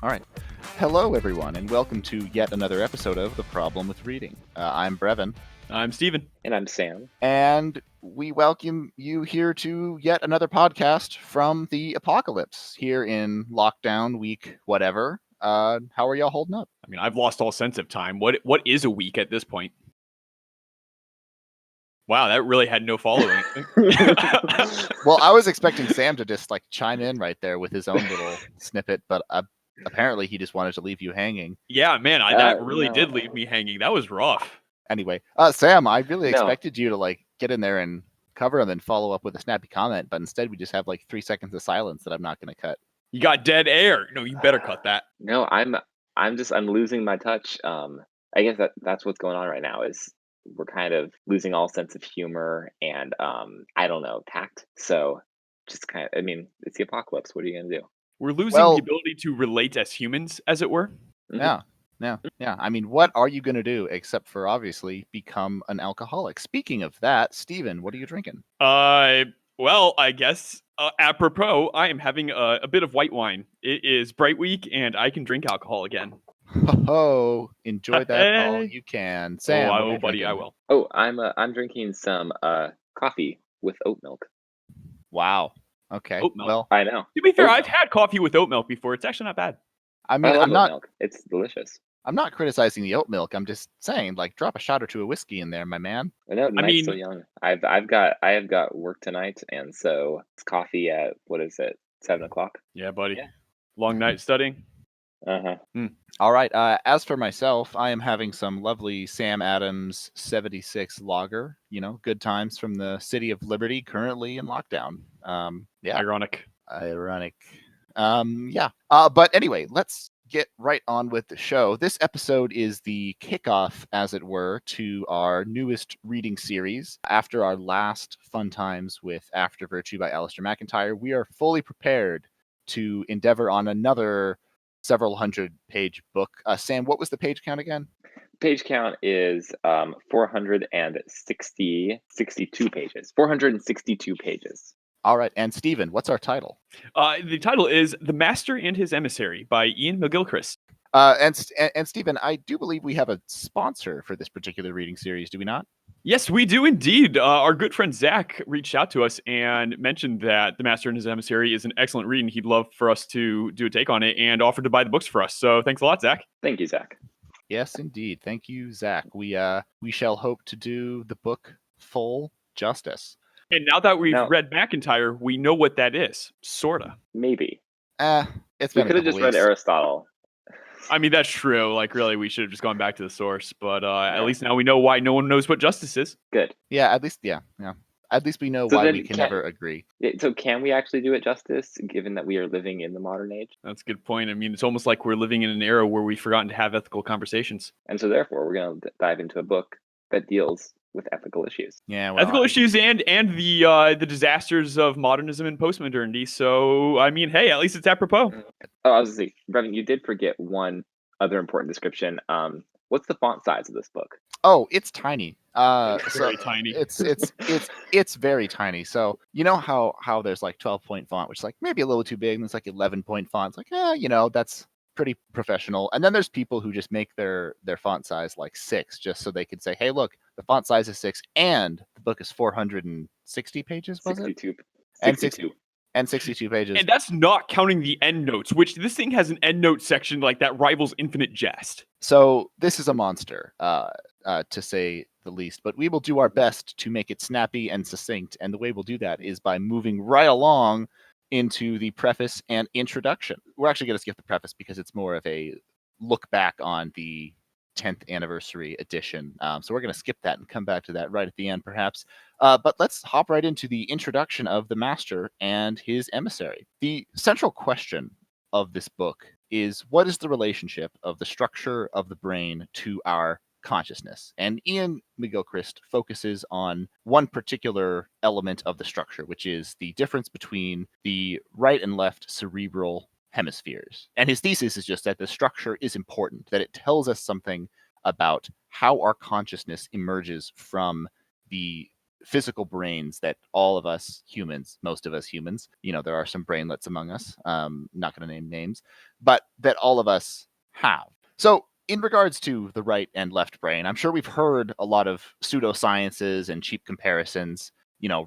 All right. Hello, everyone, and welcome to yet another episode of The Problem with Reading. I'm Brevin. I'm Steven. And I'm Sam. And we welcome you here to yet another podcast from the apocalypse here in lockdown week, whatever. How are y'all holding up? I mean, I've lost all sense of time. What is a week at this point? Wow, that really had no following. Well, I was expecting Sam to just chime in right there with his own little snippet, but apparently he just wanted to leave you hanging. Yeah, man, that really did leave me hanging. That was rough. Anyway, Sam, I really expected you to get in there and cover and then follow up with a snappy comment, but instead we just have 3 seconds of silence that I'm not going to cut. You got dead air. No, you better cut that. No, I'm losing my touch. I guess that's what's going on right now is we're kind of losing all sense of humor and I don't know, tact. So just it's the apocalypse. What are you gonna do? We're losing the ability to relate as humans, as it were. Yeah. I mean, what are you going to do except for obviously become an alcoholic? Speaking of that, Steven, what are you drinking? Well, I guess apropos, I am having a bit of white wine. It is Bright Week, and I can drink alcohol again. Oh, enjoy that all you can, Sam. Oh, buddy, I will. Oh, I'm drinking some coffee with oat milk. Wow. Okay. Oat milk. Well, I know. To be fair, I've had coffee with oat milk before. It's actually not bad. I mean, I'm not. Milk. It's delicious. I'm not criticizing the oat milk. I'm just saying, drop a shot or two of whiskey in there, my man. I know. I mean, so young. I have got work tonight, and so it's coffee at 7 o'clock. Yeah, buddy. Yeah. Long night studying. All right. As for myself, I am having some lovely Sam Adams 76 lager. Good times from the city of Liberty, currently in lockdown. Yeah. Ironic. Yeah. But anyway, let's get right on with the show. This episode is the kickoff, as it were, to our newest reading series. After our last fun times with After Virtue by Alistair McIntyre, we are fully prepared to endeavor on another several hundred-page book. Sam, what was the page count again? Page count is 462 pages. 462 pages. All right, and Steven, what's our title? The title is The Master and His Emissary by Ian McGilchrist. And Steven, I do believe we have a sponsor for this particular reading series, do we not? Yes, we do indeed. Our good friend Zach reached out to us and mentioned that The Master and His Emissary is an excellent read, and he'd love for us to do a take on it and offered to buy the books for us. So thanks a lot, Zach. Thank you, Zach. Yes, indeed. Thank you, Zach. We shall hope to do the book full justice. And now that we've read McIntyre, we know what that is. Sorta. Maybe. We could have just read Aristotle. I mean, that's true. Really, we should have just gone back to the source. But at least now we know why no one knows what justice is. Good. Yeah, at least, yeah. At least we know why we can never agree. So can we actually do it justice, given that we are living in the modern age? That's a good point. I mean, it's almost like we're living in an era where we've forgotten to have ethical conversations. And so therefore, we're going to dive into a book that deals with ethical issues. Yeah, well, ethical issues and the disasters of modernism and postmodernity. So, I mean, hey, at least it's apropos. Oh, I was going to say, Brevin, you did forget one other important description. What's the font size of this book? Oh, it's tiny. Very tiny. It's very tiny. So you know how there's 12-point font, which is maybe a little too big, and it's 11-point font. It's that's pretty professional. And then there's people who just make their font size 6, just so they could say, hey, look, the font size is 6, and the book is 460 pages. Was 62. It? 62. And 62 pages. And that's not counting the endnotes, which this thing has an endnote section that rivals Infinite Jest. So this is a monster, to say the least. But we will do our best to make it snappy and succinct. And the way we'll do that is by moving right along into the preface and introduction. We're actually going to skip the preface because it's more of a look back on the 10th anniversary edition. So we're going to skip that and come back to that right at the end, perhaps. But let's hop right into the introduction of the Master and His Emissary. The central question of this book is, what is the relationship of the structure of the brain to our consciousness? And Ian McGilchrist focuses on one particular element of the structure, which is the difference between the right and left cerebral hemispheres. And his thesis is just that the structure is important, that it tells us something about how our consciousness emerges from the physical brains that all of us humans, most of us humans, there are some brainlets among us, not going to name names, but that all of us have. So in regards to the right and left brain, I'm sure we've heard a lot of pseudosciences and cheap comparisons,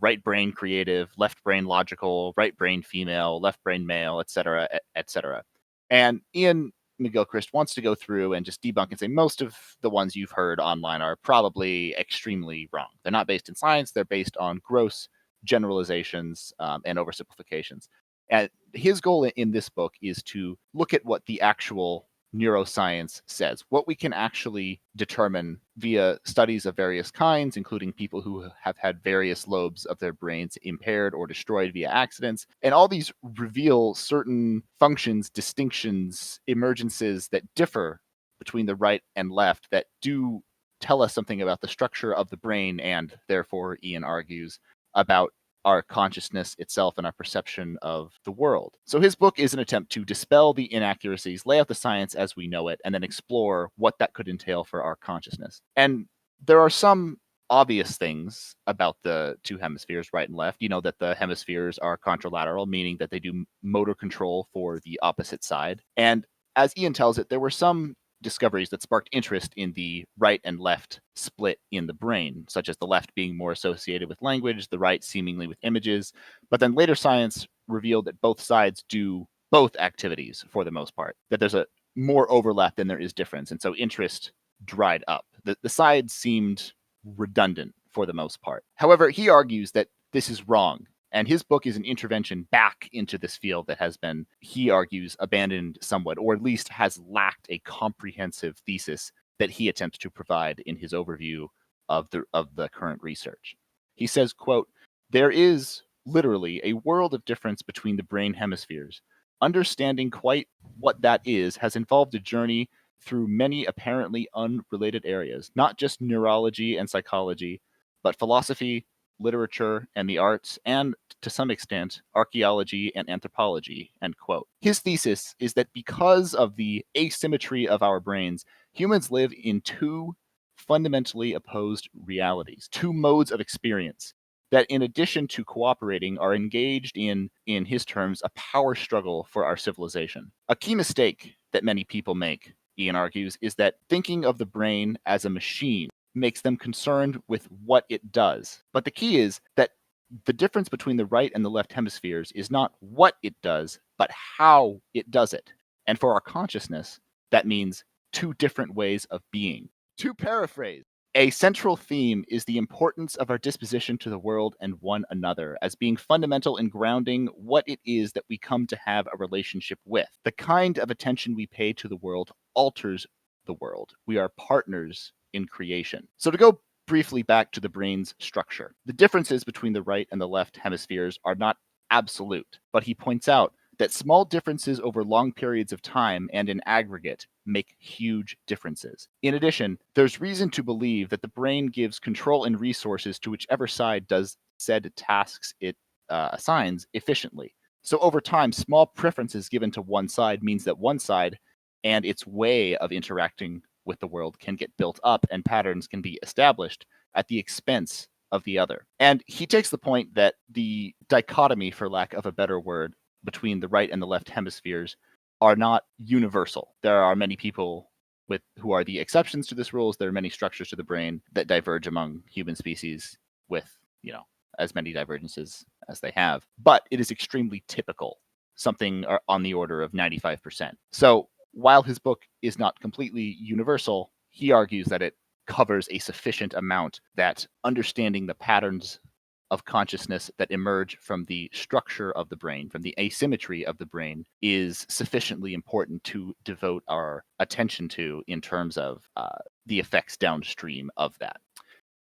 right brain creative, left brain logical, right brain female, left brain male, et cetera, et cetera. And Ian McGilchrist wants to go through and just debunk and say most of the ones you've heard online are probably extremely wrong. They're not based in science. They're based on gross generalizations and oversimplifications. And his goal in this book is to look at what the actual neuroscience says, what we can actually determine via studies of various kinds, including people who have had various lobes of their brains impaired or destroyed via accidents. And all these reveal certain functions, distinctions, emergences that differ between the right and left that do tell us something about the structure of the brain and therefore, Ian argues, about our consciousness itself and our perception of the world. So his book is an attempt to dispel the inaccuracies, lay out the science as we know it, and then explore what that could entail for our consciousness. And there are some obvious things about the two hemispheres, right and left. That the hemispheres are contralateral, meaning that they do motor control for the opposite side. And as Ian tells it, there were some discoveries that sparked interest in the right and left split in the brain, such as the left being more associated with language, the right seemingly with images. But then later science revealed that both sides do both activities for the most part, that there's a more overlap than there is difference. And so interest dried up. The sides seemed redundant for the most part. However, he argues that this is wrong. And his book is an intervention back into this field that has been, he argues, abandoned somewhat, or at least has lacked a comprehensive thesis that he attempts to provide in his overview of the current research. He says, quote, "There is literally a world of difference between the brain hemispheres. Understanding quite what that is has involved a journey through many apparently unrelated areas, not just neurology and psychology, but philosophy, literature, and the arts, and to some extent, archaeology and anthropology," end quote. His thesis is that because of the asymmetry of our brains, humans live in two fundamentally opposed realities, two modes of experience that in addition to cooperating are engaged in his terms, a power struggle for our civilization. A key mistake that many people make, Ian argues, is that thinking of the brain as a machine makes them concerned with what it does. But the key is that the difference between the right and the left hemispheres is not what it does, but how it does it. And for our consciousness, that means two different ways of being. To paraphrase, a central theme is the importance of our disposition to the world and one another as being fundamental in grounding what it is that we come to have a relationship with. The kind of attention we pay to the world alters the world. We are partners in creation. So to go briefly back to the brain's structure, the differences between the right and the left hemispheres are not absolute, but he points out that small differences over long periods of time and in aggregate make huge differences. In addition, there's reason to believe that the brain gives control and resources to whichever side does said tasks it assigns efficiently. So over time, small preferences given to one side means that one side and its way of interacting with the world can get built up and patterns can be established at the expense of the other. And he takes the point that the dichotomy, for lack of a better word, between the right and the left hemispheres are not universal. There are many people who are the exceptions to this rule. There are many structures to the brain that diverge among human species with, as many divergences as they have. But it is extremely typical, something on the order of 95%. So while his book is not completely universal, he argues that it covers a sufficient amount that understanding the patterns of consciousness that emerge from the structure of the brain, from the asymmetry of the brain, is sufficiently important to devote our attention to in terms of the effects downstream of that.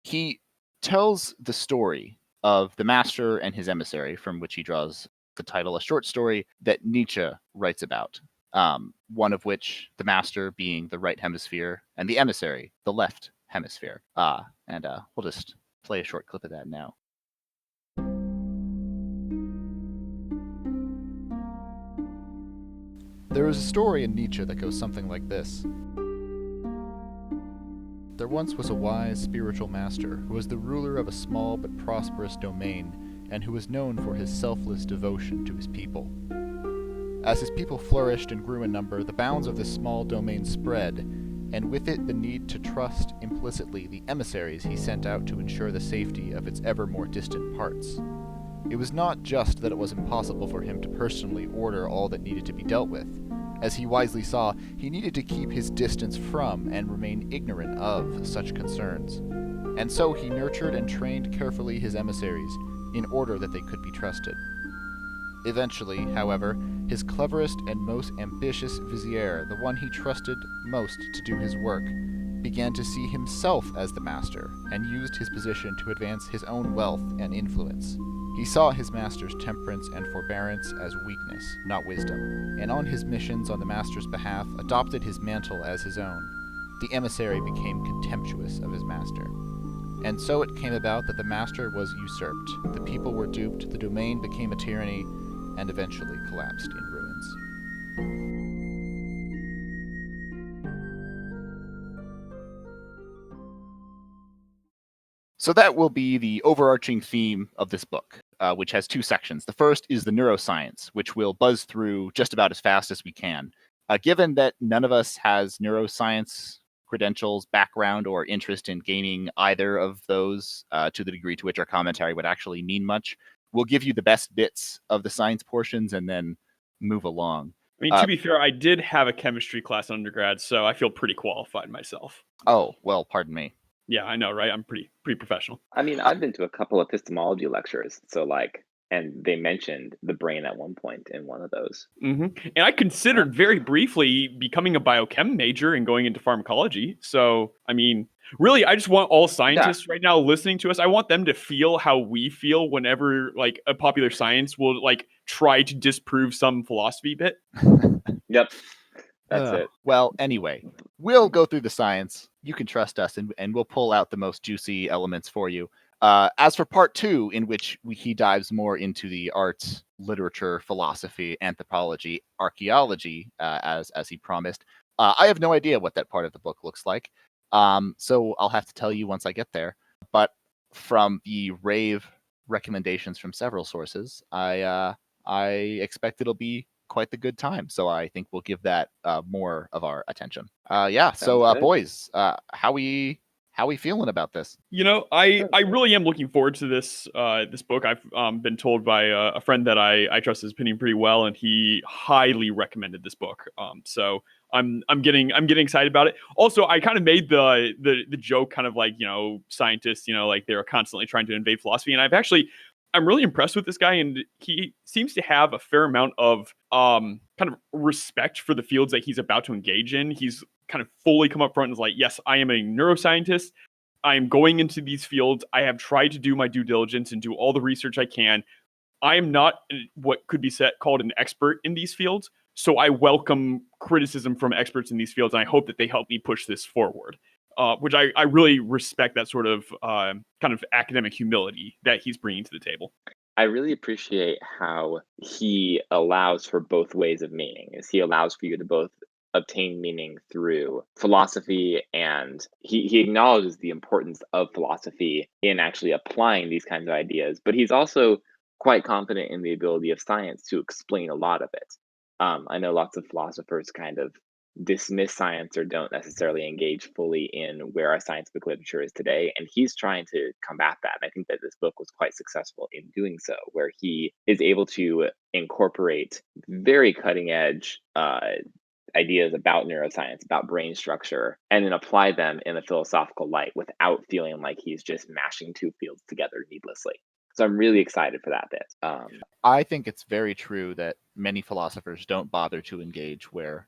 He tells the story of the Master and His Emissary, from which he draws the title, a short story that Nietzsche writes about. One of which, the Master being the right hemisphere, and the Emissary, the left hemisphere. And we'll just play a short clip of that now. There is a story in Nietzsche that goes something like this. there once was a wise spiritual master who was the ruler of a small but prosperous domain, and who was known for his selfless devotion to his people. As his people flourished and grew in number, the bounds of this small domain spread, and with it the need to trust implicitly the emissaries he sent out to ensure the safety of its ever more distant parts. It was not just that it was impossible for him to personally order all that needed to be dealt with. As he wisely saw, he needed to keep his distance from and remain ignorant of such concerns. And so he nurtured and trained carefully his emissaries, in order that they could be trusted. Eventually, however, his cleverest and most ambitious vizier, the one he trusted most to do his work, began to see himself as the master, and used his position to advance his own wealth and influence. He saw his master's temperance and forbearance as weakness, not wisdom, and on his missions on the master's behalf adopted his mantle as his own. The emissary became contemptuous of his master. And so it came about that the master was usurped, the people were duped, the domain became a tyranny, and eventually collapsed in ruins. So that will be the overarching theme of this book, which has two sections. The first is the neuroscience, which we'll buzz through just about as fast as we can. Given that none of us has neuroscience credentials, background, or interest in gaining either of those to the degree to which our commentary would actually mean much, we'll give you the best bits of the science portions and then move along. I mean, to be fair, I did have a chemistry class in undergrad, so I feel pretty qualified myself. Oh, well, pardon me. Yeah, I know, right? I'm pretty professional. I mean, I've been to a couple of epistemology lectures, so and they mentioned the brain at one point in one of those. Mm-hmm. And I considered very briefly becoming a biochem major and going into pharmacology. So, I mean, really, I just want all scientists right now listening to us. I want them to feel how we feel whenever a popular science will try to disprove some philosophy bit. Yep. That's it. Well, anyway, we'll go through the science. You can trust us, and we'll pull out the most juicy elements for you. As for part two, in which he dives more into the arts, literature, philosophy, anthropology, archaeology, as he promised, I have no idea what that part of the book looks like. So I'll have to tell you once I get there. But from the rave recommendations from several sources, I expect it'll be quite the good time. So I think we'll give that more of our attention. So boys, how we feeling about this? You know, I really am looking forward to this this book. I've been told by a friend that I trust his opinion pretty well, and he highly recommended this book. So I'm getting excited about it. Also, I kind of made the joke, kind of scientists, they're constantly trying to invade philosophy, and I'm really impressed with this guy, and he seems to have a fair amount of kind of respect for the fields that he's about to engage in. He's kind of fully come up front and is like, yes, I am a neuroscientist. I am going into these fields. I have tried to do my due diligence and do all the research I can. I am not what could be called an expert in these fields, so I welcome criticism from experts in these fields, and I hope that they help me push this forward. Which I really respect, that sort of kind of academic humility that he's bringing to the table. I really appreciate how he allows for both ways of meaning. He allows for you to both obtain meaning through philosophy, and he acknowledges the importance of philosophy in actually applying these kinds of ideas, but he's also quite confident in the ability of science to explain a lot of it. I know lots of philosophers kind of dismiss science or don't necessarily engage fully in where our scientific literature is today, and he's trying to combat that. And I think that this book was quite successful in doing so, where he is able to incorporate very cutting edge ideas about neuroscience, about brain structure, and then apply them in a philosophical light without feeling like he's just mashing two fields together needlessly. So I'm really excited for that bit. I think it's very true that many philosophers don't bother to engage where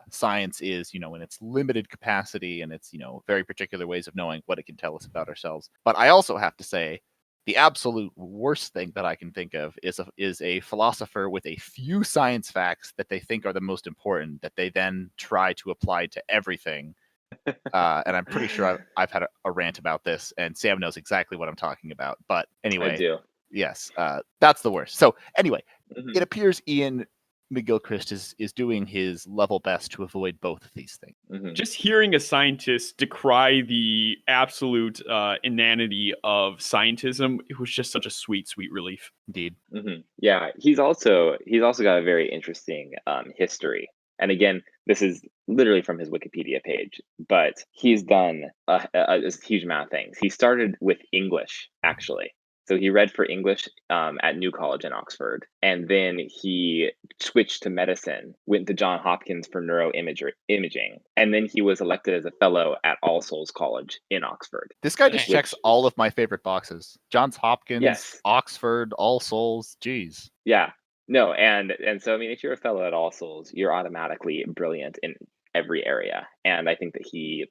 science is, in its limited capacity and its, very particular ways of knowing what it can tell us about ourselves. But I also have to say, the absolute worst thing that I can think of is a philosopher with a few science facts that they think are the most important, that they then try to apply to everything. And I'm pretty sure I've had a rant about this, and Sam knows exactly what I'm talking about. But anyway, I do. Yes, that's the worst. So anyway, it appears in McGilchrist is doing his level best to avoid both of these things. Mm-hmm. Just hearing a scientist decry the absolute inanity of scientism, it was just such a sweet relief. Indeed. Mm-hmm. Yeah, he's also got a very interesting history. And again, this is literally from his Wikipedia page, but he's done a huge amount of things. He started with English, actually. So he read for English at New College in Oxford, and then he switched to medicine, went to Johns Hopkins for neuroimaging, and then he was elected as a fellow at All Souls College in Oxford. This guy just Dang. checks all of my favorite boxes. Johns Hopkins, Yes. Oxford, All Souls. Geez. Yeah. No, and so I mean, if you're a fellow at All Souls, you're automatically brilliant in every area, and I think that he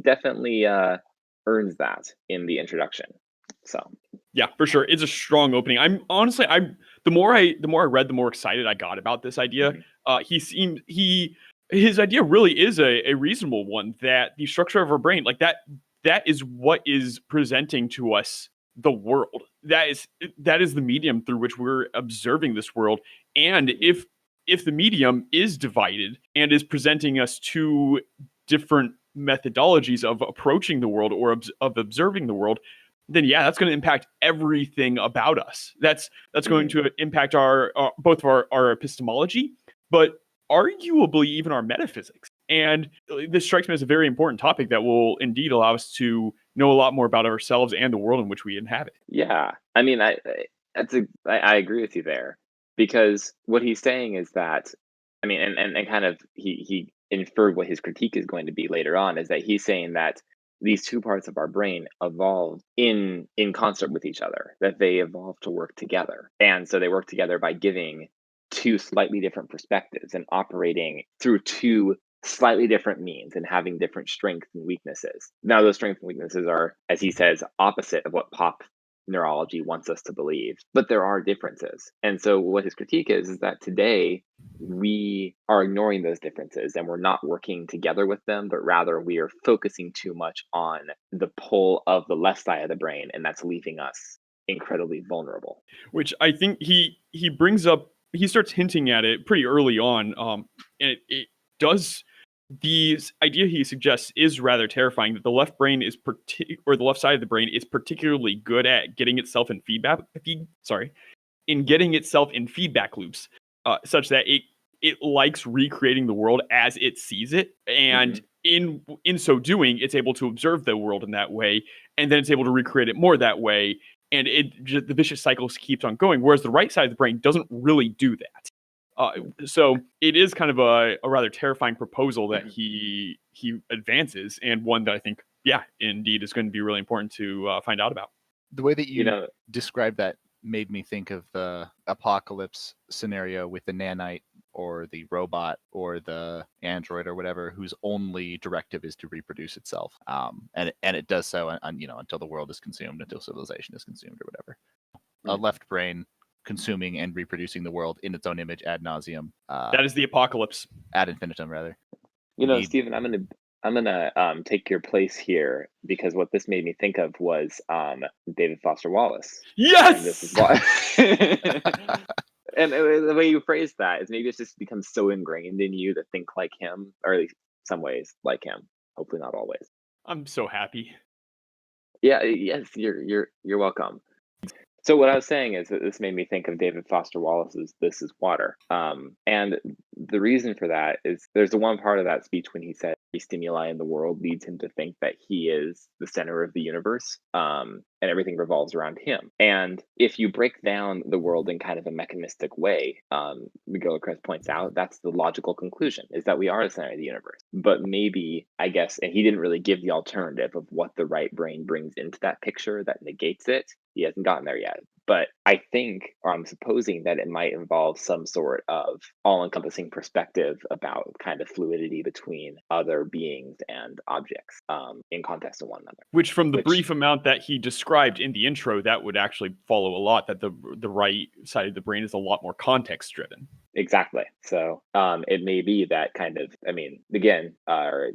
definitely earns that in the introduction. So Yeah, for sure. It's a strong opening. The more I read, the more excited I got about this idea. His idea really is a reasonable one, that the structure of our brain, like that is what is presenting to us the world. That is the medium through which we're observing this world. And if the medium is divided and is presenting us two different methodologies of approaching the world or of observing the world, then yeah, that's going to impact everything about us. That's going to impact our both of our epistemology, but arguably even our metaphysics. And this strikes me as a very important topic that will indeed allow us to know a lot more about ourselves and the world in which we inhabit. yeah, I mean, I agree with you there, because what he's saying is that, I mean, and kind of he inferred what his critique is going to be later on, is that he's saying that these two parts of our brain evolve in concert with each other, that they evolve to work together, and so they work together by giving two slightly different perspectives and operating through two slightly different means and having different strengths and weaknesses. Now, those strengths and weaknesses are, as he says, opposite of what pop neurology wants us to believe, but there are differences. And so what his critique is that today we are ignoring those differences and we're not working together with them, but rather we are focusing too much on the pull of the left side of the brain, and that's leaving us incredibly vulnerable. Which I think he brings up, he starts hinting at it pretty early on, and it does. The idea he suggests is rather terrifying, that the left brain is or the left side of the brain is particularly good at getting itself in getting itself in feedback loops, such that it likes recreating the world as it sees it, and in so doing, it's able to observe the world in that way, and then it's able to recreate it more that way, and the vicious cycle keeps on going. Whereas the right side of the brain doesn't really do that. So it is kind of a rather terrifying proposal that he advances, and one that I think, yeah, indeed is going to be really important to find out about. The way that you described that made me think of the apocalypse scenario with the nanite or the robot or the android or whatever, whose only directive is to reproduce itself, and it does so until the world is consumed, until civilization is consumed or whatever. A left brain consuming and reproducing the world in its own image ad nauseum. That is the apocalypse. Ad infinitum, rather. Stephen, I'm gonna take your place here, because what this made me think of was David Foster Wallace. Yes. And this is why. And the way you phrase that is, maybe it's just becomes so ingrained in you to think like him, or at least some ways like him. Hopefully not always. I'm so happy. Yeah. Yes. You're welcome. So what I was saying is that this made me think of David Foster Wallace's "This Is Water," and the reason for that is there's the one part of that speech when he said every stimuli in the world leads him to think that he is the center of the universe, and everything revolves around him. And if you break down the world in kind of a mechanistic way, McGilchrist points out that's the logical conclusion, is that we are the center of the universe. But maybe, I guess, and he didn't really give the alternative of what the right brain brings into that picture that negates it. He hasn't gotten there yet. But I think, or I'm supposing, that it might involve some sort of all-encompassing perspective about kind of fluidity between other beings and objects in context of one another. Which, from the brief amount that he described in the intro, that would actually follow a lot, that the right side of the brain is a lot more context-driven. Exactly. So it may be that kind of, I mean, again,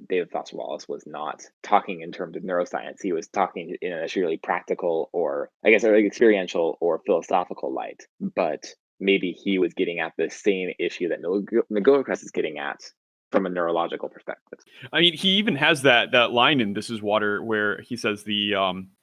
David Foster Wallace was not talking in terms of neuroscience. He was talking in a surely practical, or I guess experiential or philosophical light. But maybe he was getting at the same issue that McGillicrest is getting at from a neurological perspective. I mean, he even has that line in This Is Water where he says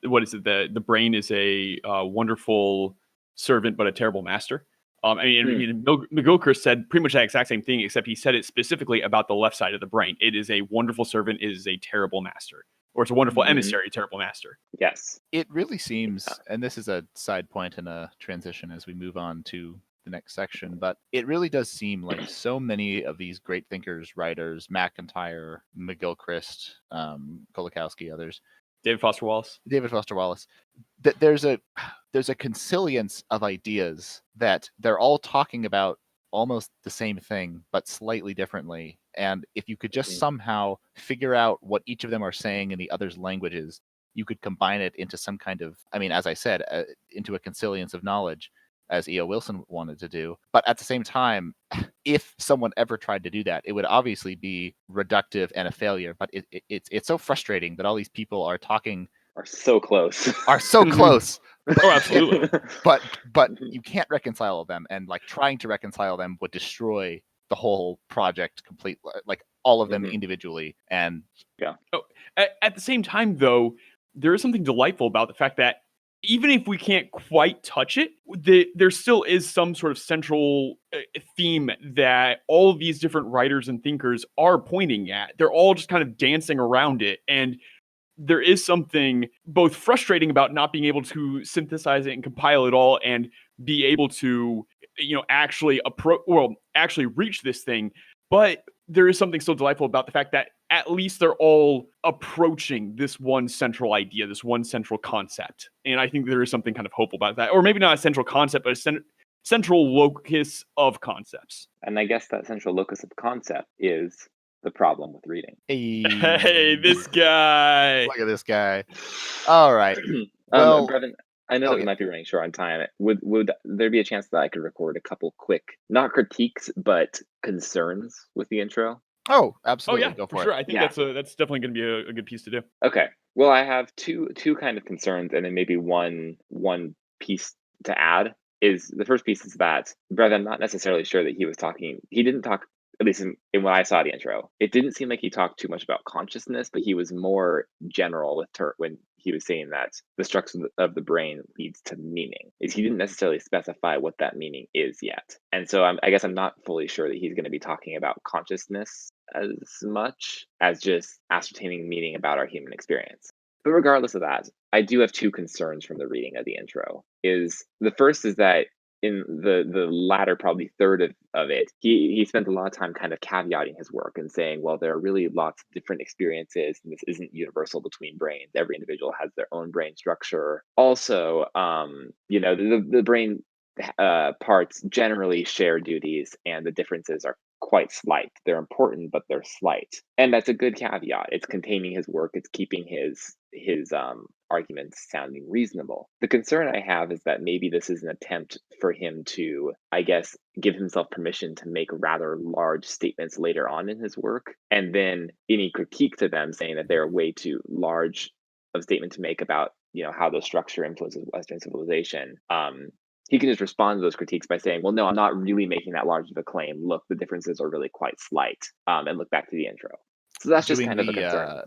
what is it, the brain is a wonderful servant but a terrible master. I mean, McGillicrest said pretty much that exact same thing, except he said it specifically about the left side of the brain. It is a wonderful servant. It is a terrible master. Or it's a wonderful emissary, terrible master. Yes. It really seems, and this is a side point and a transition as we move on to the next section, but it really does seem like so many of these great thinkers, writers, McIntyre, McGilchrist, Kolakowski, others, David Foster Wallace, that there's a consilience of ideas that they're all talking about almost the same thing, but slightly differently. And if you could just somehow figure out what each of them are saying in the other's languages, you could combine it into some kind of, I mean, as I said, into a consilience of knowledge, as E.O. Wilson wanted to do. But at the same time, if someone ever tried to do that, it would obviously be reductive and a failure. But it's so frustrating that all these people are so close. Oh, absolutely. But you can't reconcile them, and like trying to reconcile them would destroy the whole project completely, like all of them individually. And at the same time, though, there is something delightful about the fact that even if we can't quite touch it, there still is some sort of central theme that all of these different writers and thinkers are pointing at. They're all just kind of dancing around it, and there is something both frustrating about not being able to synthesize it and compile it all and be able to, actually reach this thing. But there is something so delightful about the fact that at least they're all approaching this one central idea, this one central concept. And I think there is something kind of hopeful about that. Or maybe not a central concept, but a central locus of concepts. And I guess that central locus of concept is the problem with reading. Hey, this guy. Look at this guy. All right. Well, Brevin, I know that we might be running short on time. Would there be a chance that I could record a couple quick, not critiques, but concerns with the intro? Oh, absolutely. Oh, yeah, Go for sure. it. I think that's definitely going to be a good piece to do. Okay. Well, I have two kind of concerns, and then maybe one piece to add. Is the first piece is that Brevin, I'm not necessarily sure that he didn't talk, at least in what I saw the intro, it didn't seem like he talked too much about consciousness, but he was more general when he was saying that the structure of the brain leads to meaning. He didn't necessarily specify what that meaning is yet. And so I guess I'm not fully sure that he's going to be talking about consciousness as much as just ascertaining meaning about our human experience. But regardless of that, I do have two concerns from the reading of the intro. The first is that in the latter, probably third of it, he spent a lot of time kind of caveating his work and saying, well, there are really lots of different experiences, and this isn't universal between brains. Every individual has their own brain structure. Also, the brain parts generally share duties, and the differences are quite slight. They're important, but they're slight, and that's a good caveat. It's containing his work. It's keeping his arguments sounding reasonable. The concern I have is that maybe this is an attempt for him to, I guess, give himself permission to make rather large statements later on in his work, and then any critique to them saying that they're way too large of a statement to make about how the structure influences Western civilization. He can just respond to those critiques by saying, well, no, I'm not really making that large of a claim. Look, the differences are really quite slight. And look back to the intro. So that's just kind of a concern.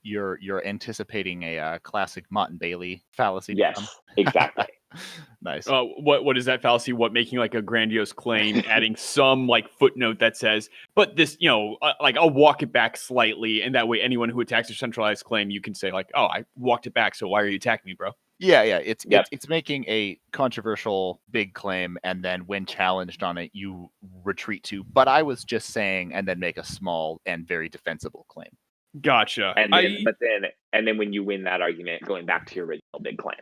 You're anticipating a classic Mott and Bailey fallacy. Yes, exactly. Nice. What is that fallacy? What, making like a grandiose claim, adding some like footnote that says, but this, like I'll walk it back slightly, and that way anyone who attacks your centralized claim, you can say like, oh, I walked it back, so why are you attacking me, bro? Yeah. It's making a controversial big claim, and then when challenged on it, you retreat to, but I was just saying, and then make a small and very defensible claim. Gotcha. And then when you win that argument, going back to your original big claim.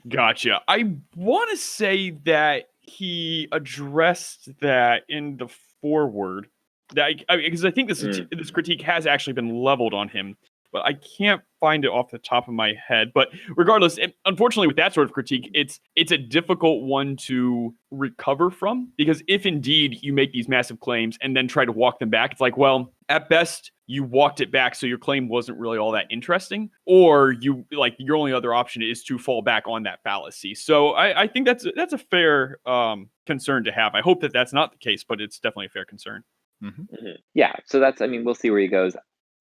Gotcha. I want to say that he addressed that in the foreword, because I think this critique has actually been leveled on him. but I can't find it off the top of my head. But regardless, unfortunately, with that sort of critique, it's a difficult one to recover from, because if indeed you make these massive claims and then try to walk them back, it's like, well, at best you walked it back, so your claim wasn't really all that interesting, or you like your only other option is to fall back on that fallacy. So I think that's a fair concern to have. I hope that that's not the case, but it's definitely a fair concern. Yeah, so that's, I mean, we'll see where he goes.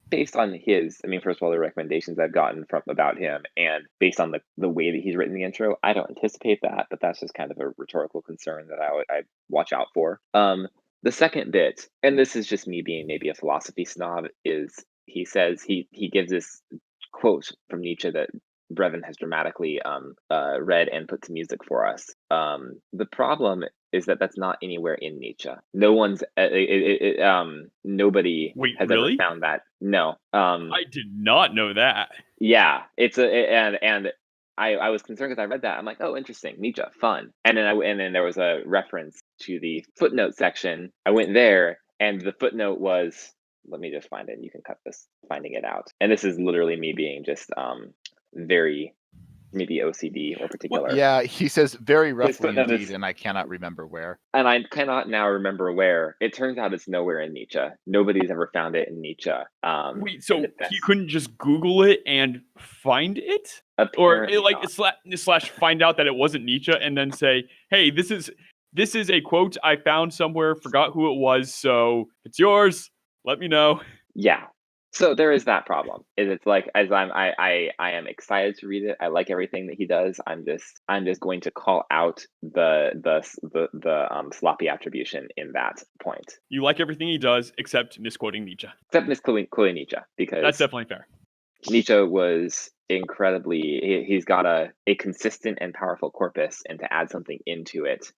Based on his, I mean, first of all, the recommendations I've gotten from about him, and based on the way that he's written the intro, I don't anticipate that, but that's just kind of a rhetorical concern that I watch out for. The second bit, and this is just me being maybe a philosophy snob, is he says he gives this quote from Nietzsche that Brevin has dramatically read and put to music for us. The problem is that that's not anywhere in Nietzsche. No one's nobody Wait, has really? ever found that. No. I did not know that. Yeah, and I was concerned because I read that. I'm like, oh, interesting, Nietzsche, fun. And then there was a reference to the footnote section. I went there, and the footnote was, let me just find it. You can cut this, finding it out. And this is literally me being just very maybe OCD or particular. Yeah, he says very roughly footnote indeed, is- and I cannot remember where. And I cannot now remember where. It turns out it's nowhere in Nietzsche. Nobody's ever found it in Nietzsche. Wait, so he couldn't just Google it and find it? Or slash find out that it wasn't Nietzsche and then say, hey, this is a quote I found somewhere, forgot who it was, so if it's yours, let me know. Yeah. So there is that problem. It's like, as I am excited to read it. I like everything that he does. I'm just going to call out the sloppy attribution in that point. You like everything he does except misquoting Nietzsche. Except misquoting Nietzsche, because That's definitely fair. Nietzsche was incredibly. He's got a consistent and powerful corpus, and to add something into it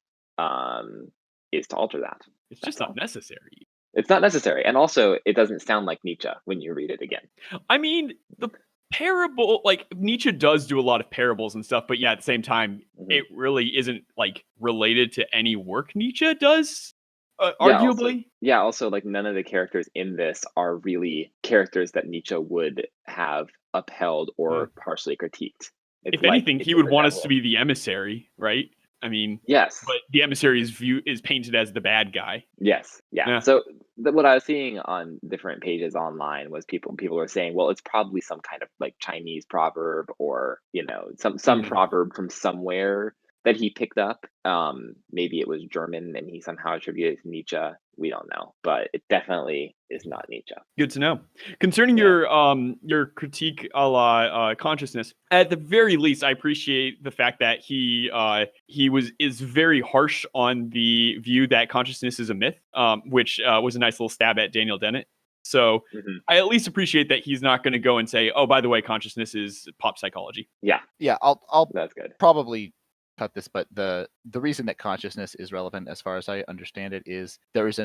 is to alter that. It's just not necessary. It's not necessary. And also, it doesn't sound like Nietzsche when you read it again. I mean, the parable, like, Nietzsche does do a lot of parables and stuff, but yeah, at the same time, it really isn't, like, related to any work Nietzsche does, arguably. Also, like, none of the characters in this are really characters that Nietzsche would have upheld or partially critiqued. If anything, he would want us to be the emissary, right? I mean, yes, but the emissary is painted as the bad guy. Yes, yeah. So what I was seeing on different pages online was people were saying, well, it's probably some kind of like Chinese proverb, or some proverb from somewhere that he picked up. Maybe it was German and he somehow attributed it to Nietzsche. We don't know, but it definitely is not Nietzsche. Good to know. Concerning your critique a la consciousness, at the very least, I appreciate the fact that he is very harsh on the view that consciousness is a myth, which was a nice little stab at Daniel Dennett. So I at least appreciate that he's not going to go and say, oh, by the way, consciousness is pop psychology. Yeah. I'll That's good. Probably cut this, but the reason that consciousness is relevant, as far as I understand it, is there is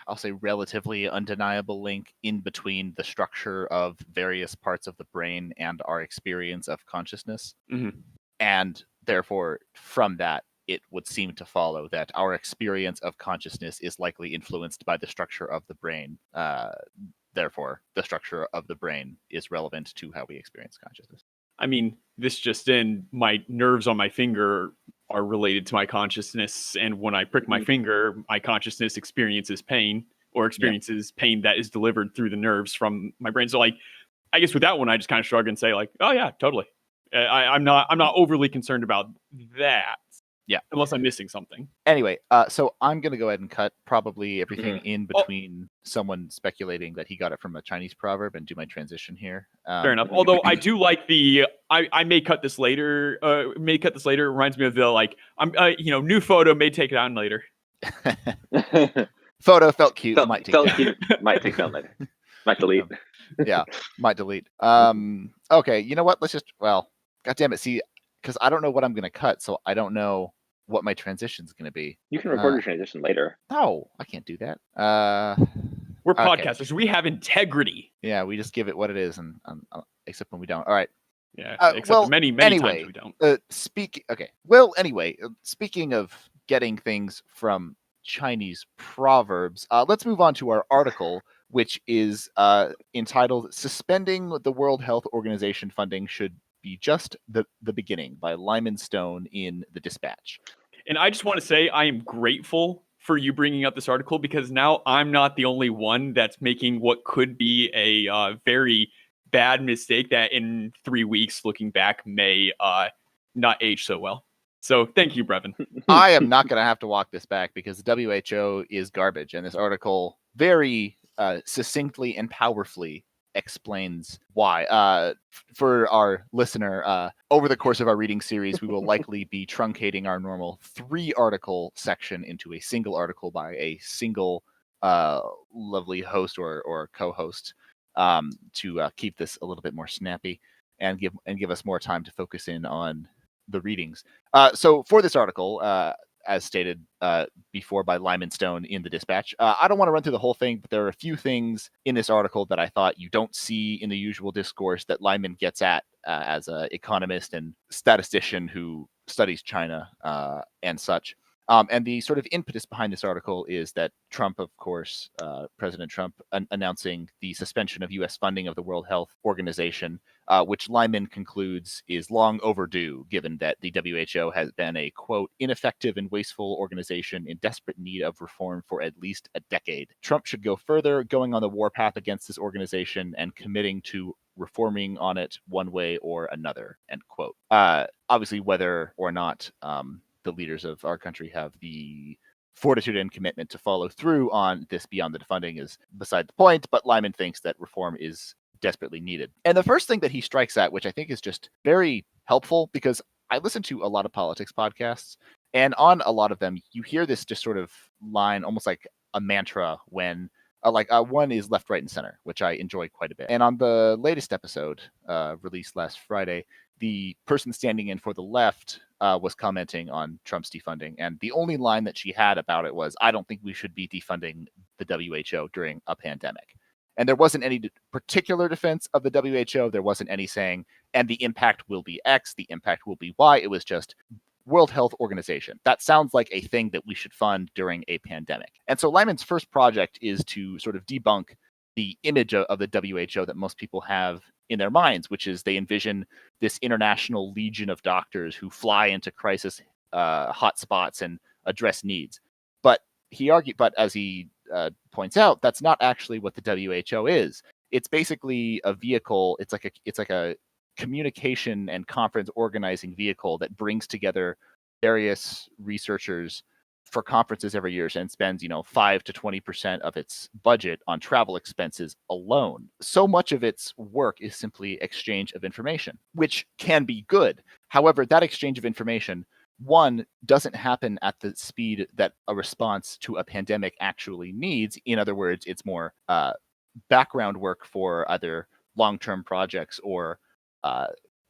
I'll say relatively undeniable link in between the structure of various parts of the brain and our experience of consciousness. And therefore, from that, it would seem to follow that our experience of consciousness is likely influenced by the structure of the brain. Therefore, the structure of the brain is relevant to how we experience consciousness. I mean, this just in, my nerves on my finger are related to my consciousness, and when I prick my finger, my consciousness experiences pain, or experiences pain that is delivered through the nerves from my brain. So, like, I guess with that one, I just kind of shrug and say, like, oh yeah, totally. I'm not overly concerned about that. Yeah, unless I'm missing something. Anyway, so I'm going to go ahead and cut probably everything in between someone speculating that he got it from a Chinese proverb and do my transition here. Fair enough. Although I do like the, I may cut this later. It reminds me of the, like, new photo, may take it down later. Photo felt cute. Might take down later. Might delete. Yeah, might delete. Okay, you know what? God damn it. See, because I don't know what I'm going to cut, so I don't know what my transition's going to be. You can record your transition later. No, I can't do that. We're podcasters. We have integrity. Yeah, we just give it what it is, and except when we don't. All right. Yeah, except many times we don't. Speaking of getting things from Chinese proverbs, let's move on to our article, which is entitled "Suspending the World Health Organization Funding Should Be Just the Beginning" by Lyman Stone in the Dispatch. And I just want to say I am grateful for you bringing up this article, because now I'm not the only one that's making what could be a very bad mistake that in 3 weeks, looking back, may not age so well. So thank you, Brevin. I am not going to have to walk this back because the WHO is garbage, and this article very succinctly and powerfully explains why. For our listener, over the course of our reading series, we will likely be truncating our normal 3-article section into a single article by a single lovely host or co-host to keep this a little bit more snappy and give us more time to focus in on the readings. So for this article, as stated before by Lyman Stone in the Dispatch, I don't want to run through the whole thing, but there are a few things in this article that I thought you don't see in the usual discourse that Lyman gets at as an economist and statistician who studies China and such. And the sort of impetus behind this article is that Trump, of course, President Trump, announcing the suspension of U.S. funding of the World Health Organization, which Lyman concludes is long overdue, given that the WHO has been a, quote, ineffective and wasteful organization in desperate need of reform for at least a decade. Trump should go further, going on the warpath against this organization and committing to reforming on it one way or another, end quote. Obviously, whether or not the leaders of our country have the fortitude and commitment to follow through on this beyond the funding is beside the point, but Lyman thinks that reform is desperately needed. And the first thing that he strikes at, which I think is just very helpful, because I listen to a lot of politics podcasts, and on a lot of them, you hear this just sort of line, almost like a mantra, when one is left, right, and center, which I enjoy quite a bit. And on the latest episode, released last Friday, the person standing in for the left was commenting on Trump's defunding. And the only line that she had about it was, "I don't think we should be defunding the WHO during a pandemic." And there wasn't any particular defense of the WHO. There wasn't any saying, and the impact will be X, the impact will be Y. It was just World Health Organization. That sounds like a thing that we should fund during a pandemic. And so Lyman's first project is to sort of debunk the image of the WHO that most people have in their minds, which is they envision this international legion of doctors who fly into crisis hotspots and address needs. But as he points out, that's not actually what the WHO is. It's basically a vehicle. It's like a communication and conference organizing vehicle that brings together various researchers for conferences every year and spends 5 to 20% of its budget on travel expenses alone. So much of its work is simply exchange of information, which can be good. However, that exchange of information, one, doesn't happen at the speed that a response to a pandemic actually needs. In other words, it's more background work for either long-term projects or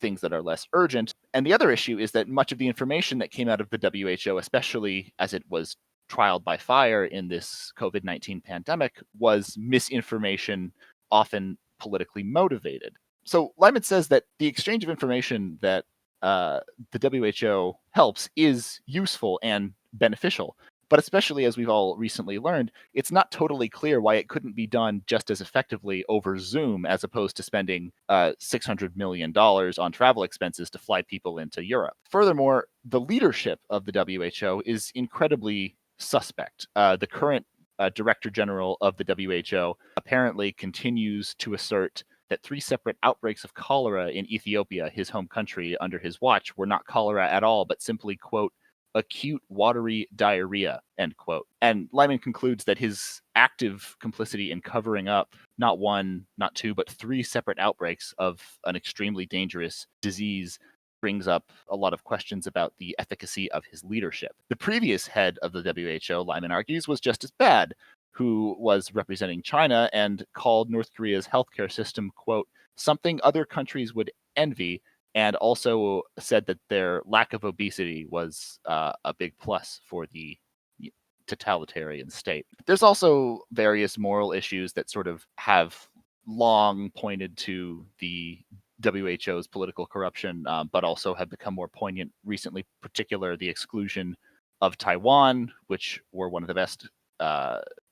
things that are less urgent. And the other issue is that much of the information that came out of the WHO, especially as it was trialed by fire in this COVID-19 pandemic, was misinformation, often politically motivated. So Lyman says that the exchange of information that the WHO helps is useful and beneficial. But especially as we've all recently learned, it's not totally clear why it couldn't be done just as effectively over Zoom as opposed to spending $600 million on travel expenses to fly people into Europe. Furthermore, the leadership of the WHO is incredibly suspect. The current Director General of the WHO apparently continues to assert that 3 separate outbreaks of cholera in Ethiopia, his home country, under his watch were not cholera at all, but simply, quote, acute watery diarrhea, end quote. And Lyman concludes that his active complicity in covering up not 1, not 2, but 3 separate outbreaks of an extremely dangerous disease brings up a lot of questions about the efficacy of his leadership. The previous head of the WHO, Lyman argues, was just as bad, who was representing China and called North Korea's healthcare system, quote, something other countries would envy, and also said that their lack of obesity was a big plus for the totalitarian state. There's also various moral issues that sort of have long pointed to the WHO's political corruption, but also have become more poignant recently, particularly the exclusion of Taiwan, which were one of the best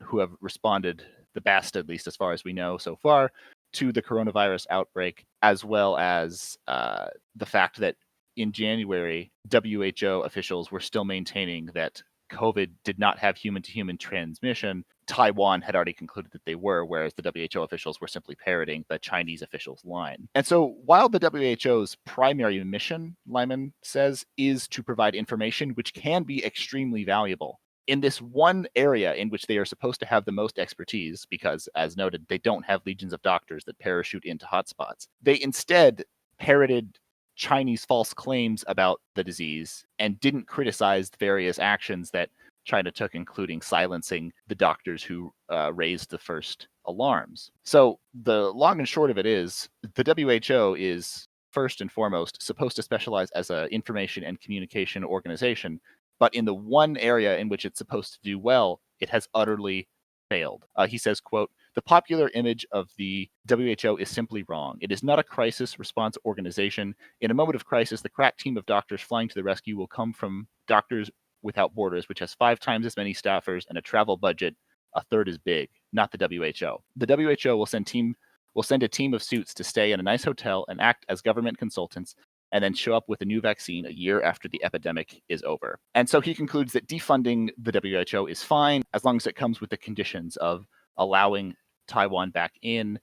who have responded the best, at least as far as we know so far, to the coronavirus outbreak, as well as the fact that in January, WHO officials were still maintaining that COVID did not have human-to-human transmission. Taiwan had already concluded that they were, whereas the WHO officials were simply parroting the Chinese officials' line. And so while the WHO's primary mission, Lyman says, is to provide information which can be extremely valuable, in this one area in which they are supposed to have the most expertise, because, as noted, they don't have legions of doctors that parachute into hotspots, they instead parroted Chinese false claims about the disease and didn't criticize the various actions that China took, including silencing the doctors who raised the first alarms. So the long and short of it is the WHO is first and foremost supposed to specialize as an information and communication organization, but in the one area in which it's supposed to do well, it has utterly failed. He says, quote, "The popular image of the WHO is simply wrong. It is not a crisis response organization. In a moment of crisis, the crack team of doctors flying to the rescue will come from Doctors Without Borders, which has 5 times as many staffers and a travel budget a third as big, not the WHO. The WHO will send a team of suits to stay in a nice hotel and act as government consultants, and then show up with a new vaccine a year after the epidemic is over." And so he concludes that defunding the WHO is fine as long as it comes with the conditions of allowing Taiwan back in,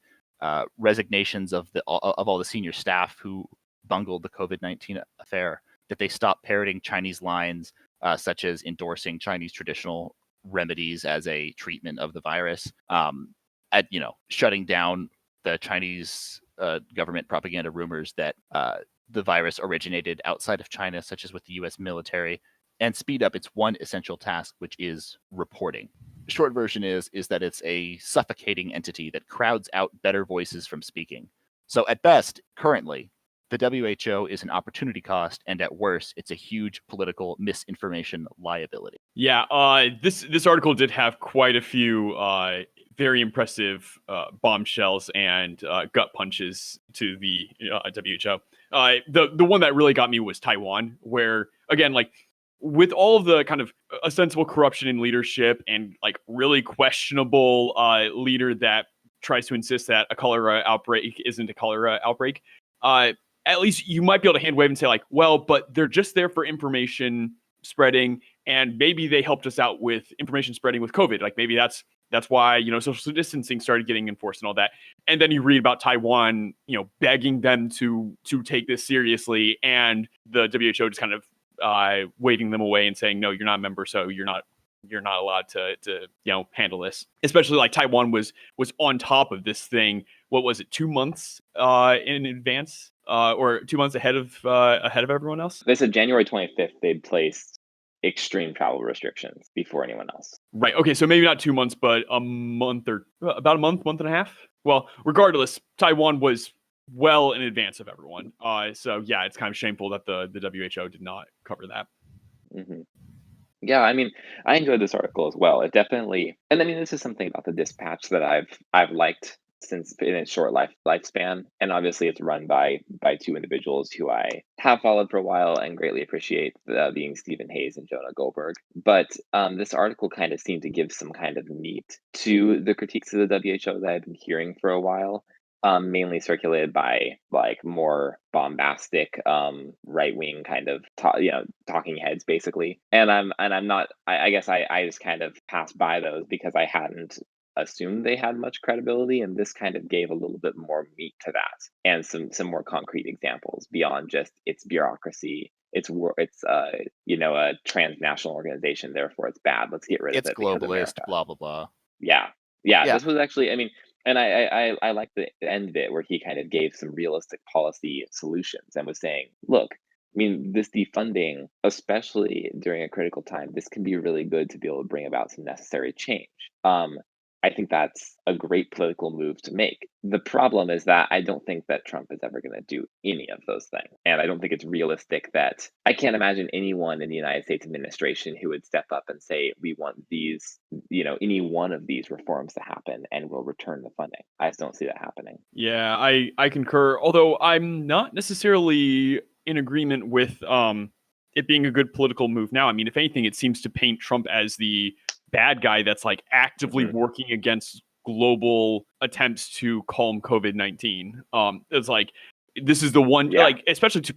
resignations of all the senior staff who bungled the COVID-19 affair, that they stop parroting Chinese lines, such as endorsing Chinese traditional remedies as a treatment of the virus, shutting down the Chinese government propaganda rumors that the virus originated outside of China, such as with the US military, and speed up its one essential task, which is reporting. The short version is that it's a suffocating entity that crowds out better voices from speaking. So at best, currently, the WHO is an opportunity cost, and at worst, it's a huge political misinformation liability. Yeah, this article did have quite a few very impressive bombshells and gut punches to the WHO. The one that really got me was Taiwan, where again, like with all of the kind of ostensible corruption in leadership and like really questionable leader that tries to insist that a cholera outbreak isn't a cholera outbreak, at least you might be able to hand wave and say like, well, but they're just there for information spreading, and maybe they helped us out with information spreading with COVID. Like maybe that's why, social distancing started getting enforced and all that. And then you read about Taiwan, begging them to take this seriously, and the WHO just kind of waving them away and saying, no, you're not a member, so you're not allowed to handle this. Especially like Taiwan was on top of this thing. What was it, 2 months in advance, or 2 months ahead of everyone else? They said January 25th they'd placed extreme travel restrictions before anyone else. Right. Okay. So maybe not 2 months, but a month, or about a month and a half. Well, regardless, Taiwan was well in advance of everyone. So yeah, it's kind of shameful that the WHO did not cover that. Mm-hmm. Yeah, I mean, I enjoyed this article as well. It definitely, and I mean, this is something about the Dispatch that I've liked since in its short lifespan, and obviously it's run by 2 individuals who I have followed for a while and greatly appreciate, being Stephen Hayes and Jonah Goldberg. But this article kind of seemed to give some kind of meat to the critiques of the WHO that I've been hearing for a while. Mainly circulated by like more bombastic right wing kind of talking heads basically, and I'm not, I guess I just kind of passed by those because I hadn't assumed they had much credibility, and this kind of gave a little bit more meat to that and some more concrete examples beyond just its bureaucracy. It's a transnational organization, therefore it's bad. Let's get rid of It's it because globalist, America. blah blah blah. Yeah. This was actually, I mean, and I like the end of it where he kind of gave some realistic policy solutions and was saying, look, I mean, this defunding, especially during a critical time, this can be really good to be able to bring about some necessary change. I think that's a great political move to make. The problem is that I don't think that Trump is ever going to do any of those things. And I don't think it's realistic that I can't imagine anyone in the United States administration who would step up and say, we want these, any one of these reforms to happen and we'll return the funding. I just don't see that happening. Yeah, I concur. Although I'm not necessarily in agreement with it being a good political move now. I mean, if anything, it seems to paint Trump as the bad guy that's like actively working against global attempts to calm COVID-19. It's like, this is the one, Yeah. like, especially to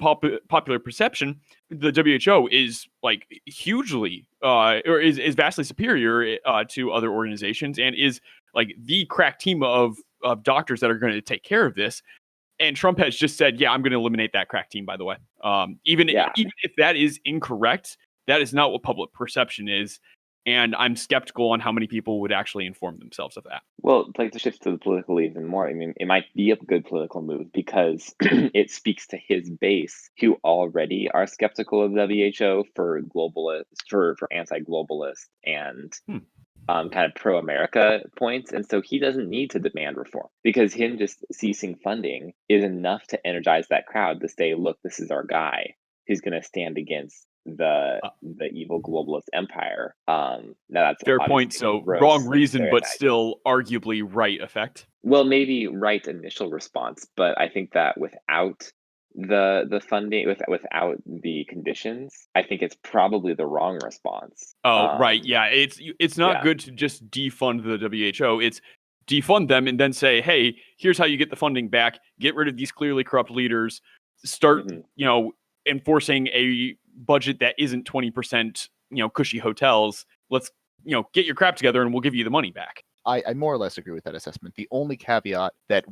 popular perception, the WHO is like hugely, or is vastly superior to other organizations, and is like the crack team of doctors that are going to take care of this. And Trump has just said, yeah, I'm going to eliminate that crack team, by the way. Even if that is incorrect, that is not what public perception is. And I'm skeptical on how many people would actually inform themselves of that. Well, like, to shift to the political even more, I mean, it might be a good political move because it speaks to his base who already are skeptical of WHO for globalist, for anti-globalist and kind of pro-America points. And so he doesn't need to demand reform, because him just ceasing funding is enough to energize that crowd to say, look, this is our guy who's going to stand against the evil globalist empire. Now that's fair point. So wrong reason, but still arguably right effect. Well, maybe right initial response, but I think that without the funding, without the conditions, I think it's probably the wrong response. Oh, right. Yeah, it's not good to just defund the WHO. It's defund them and then say, hey, here's how you get the funding back. Get rid of these clearly corrupt leaders. Start, enforcing a budget that isn't 20%, cushy hotels. Let's, get your crap together and we'll give you the money back. I more or less agree with that assessment. The only caveat that